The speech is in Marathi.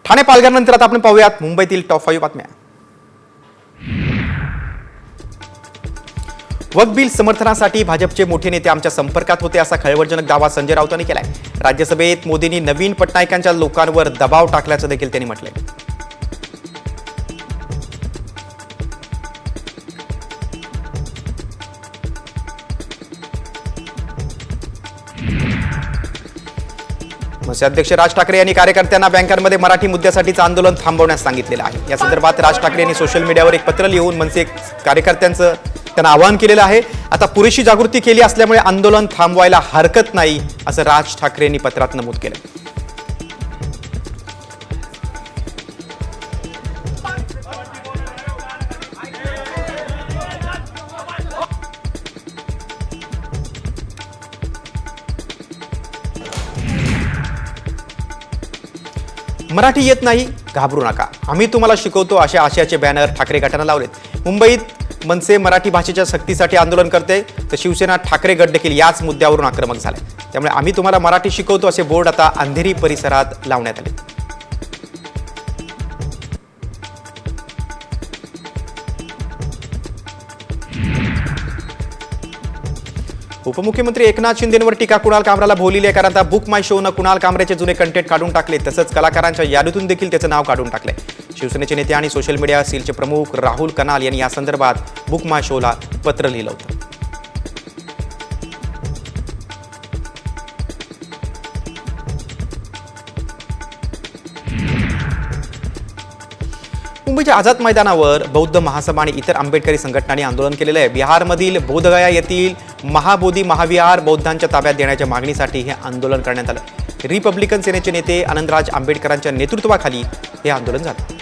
ठाणे पालघरनंतर आता आपण पाहूयात मुंबईतील टॉप 5 बातम्या। वक्फ बिल समर्थनासाठी भाजपचे मोठे नेते आमच्या संपर्कात होते असा खळबळजनक दावा संजय राऊतांनी केलाय। राज्यसभेत मोदींनी नवीन पटनायकांच्या लोकांवर दबाव टाकल्याचं देखील त्यांनी म्हटलंय। मनसे अध्यक्ष राज ठाकरे यांनी कार्यकर्त्यांना बँकांमध्ये मराठी मुद्द्यासाठीचं आंदोलन थांबवण्यास सांगितलेलं आहे। या संदर्भात राज ठाकरे यांनी सोशल मीडियावर एक पत्र लिहून मनसे कार्यकर्त्यांचं त्यांना आवाहन केलेलं आहे। आता पुरेशी जागृती केली असल्यामुळे आंदोलन थांबवायला हरकत नाही असं राज ठाकरे यांनी पत्रात नमूद केलं। मराठी येत नाही घाबरू नका, आम्ही तुम्हाला शिकवतो अशा आशयाचे बॅनर ठाकरे गटानं लावलेत। मुंबईत मनसे मराठी भाषेच्या सक्तीसाठी आंदोलन करते तर शिवसेना ठाकरे गट देखील याच मुद्द्यावरून आक्रमक झाले। त्यामुळे आम्ही तुम्हाला मराठी शिकवतो असे बोर्ड आता अंधेरी परिसरात लावण्यात आले। उपमुख्यमंत्री एकनाथ शिंदेंवर टीका कुणाल कामराला भोवलेली आहे, कारण आता बुक माय शोनं कुणाल कामरेचे जुने कंटेंट काढून टाकले, तसंच कलाकारांच्या यादीतून देखील त्याचं नाव काढून टाकलंय। शिवसेनेचे नेते आणि सोशल मीडिया सेलचे प्रमुख राहुल कनाल यांनी या संदर्भात बुक माय शोला पत्र लिहिलं होतं। मुंबईच्या आझाद मैदानावर बौद्ध महासभा आणि इतर आंबेडकरी संघटनांनी आंदोलन केलेलं आहे। बिहारमधील बोधगया येथील महाबोधी महाविहार बौद्धांच्या ताब्यात देण्याच्या मागणीसाठी हे आंदोलन करण्यात आलं। रिपब्लिकन सेनेचे नेते आनंदराज आंबेडकरांच्या नेतृत्वाखाली हे आंदोलन झालं।